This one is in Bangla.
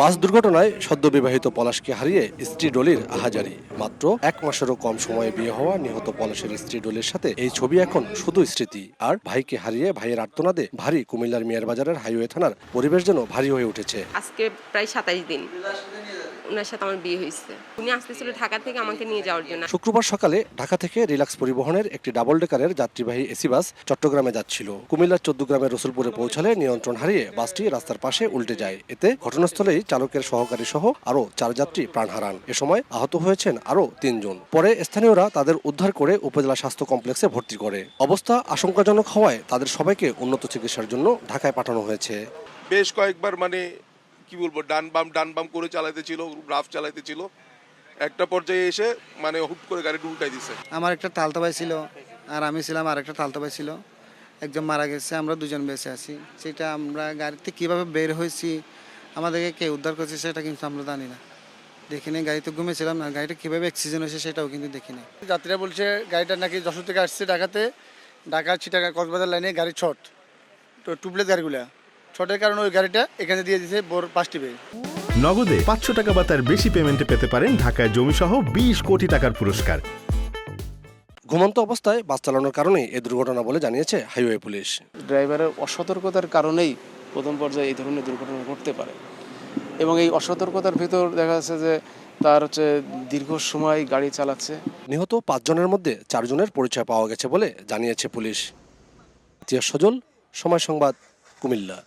বাস দুর্ঘটনায় সদ্যবিবাহিত পলাশকে হারিয়ে স্ত্রী ডলির আহাজারি। মাত্র 1 মাসেরও কম সময়ে বিয়ে হওয়া নিহত পলাশের স্ত্রী ডলির সাথে এই ছবি এখন শুধু স্মৃতি। আর ভাইকে হারিয়ে ভাইয়ের আর্তনাদে ভারী কুমিল্লার মিয়ার বাজারের হাইওয়ে থানার পরিবেশ যেন ভারী হয়ে উঠেছে। আজকে প্রায় 27 দিন ওনার সাথে আমার বিয়ে হয়েছে। উনি আসতেছিল ঢাকা থেকে আমাকে নিয়ে যাওয়ার জন্য। শুক্রবার সকালে ঢাকা থেকে রিলাক্স পরিবহনের একটি ডাবল ডেকারের যাত্রীবাহী এসি বাস চট্টগ্রামে যাচ্ছিল। কুমিল্লার 14 গ্রামের রসুলপুরে পৌঁছালে নিয়ন্ত্রণ হারিয়ে বাসটি রাস্তার পাশে উল্টে যায়। এতে ঘটনাস্থলেই চালকের সহকারী সহ আরও 4 যাত্রী প্রাণ হারান। এ সময় আহত হয়েছেন আরও 3 জন। পরে স্থানীয়রা তাদের উদ্ধার করে উপজেলা স্বাস্থ্য কমপ্লেক্সে ভর্তি করে। অবস্থা আশঙ্কাজনক হওয়ায় তাদের সবাইকে উন্নত চিকিৎসার জন্য ঢাকায় পাঠানো হয়েছে। বেশ কয়েকবার কি বলবো ডান বাম করে চালাইতেছিল, রাফ চালাইতেছিল। একটা পর্যায়ে এসে হুট করে গাড়ি উল্টাই দিছে। আমার একটা তালতা ভাই ছিল আর আমি ছিলাম, আর একটা তালতা ভাই ছিল। একজন মারা গেছে, আমরা দুজন বেঁচে আছি। সেটা আমরা গাড়িতে কিভাবে বের হয়েছি, আমাদেরকে কে উদ্ধার করছে সেটা কিন্তু আমরা জানি না, দেখিনি। গাড়িতে ঘুমিয়েছিলাম না, গাড়িটা কীভাবে অ্যাক্সিডেন্ট হয়েছে সেটাও কিন্তু দেখিনি। যাত্রীরা বলছে গাড়িটা নাকি যশোর থেকে আসছে ঢাকা চিটাগাং কক্সবাজার লাইনে গাড়ি ছট, তো টুপলেট গাড়িগুলা ছটের কারণে ওই গাড়িটা এখানে দিয়ে দিয়েছে বোর 5টি বে। নগদে 500 টাকা বা তার বেশি পেমেন্টে পেতে পারেন ঢাকায় জমিসহ 20 কোটি টাকার পুরস্কার। ঘুমন্ত অবস্থায় বাস চালানোর কারণেই এই দুর্ঘটনা বলে জানিয়েছে হাইওয়ে পুলিশ। ড্রাইভারের অসতর্কতার কারণেই প্রথম পর্যায়ে এই ধরনের দুর্ঘটনা ঘটতে পারে এবং এই অসতর্কতার ভিতর দেখা যাচ্ছে যে তার দীর্ঘ সময় গাড়ি চালাচ্ছে। নিহত 5 জনের মধ্যে 4 জনের পরিচয় পাওয়া গেছে বলে জানিয়েছে পুলিশ। ইতিহাস সজল, সময় সংবাদ, কুমিল্লা।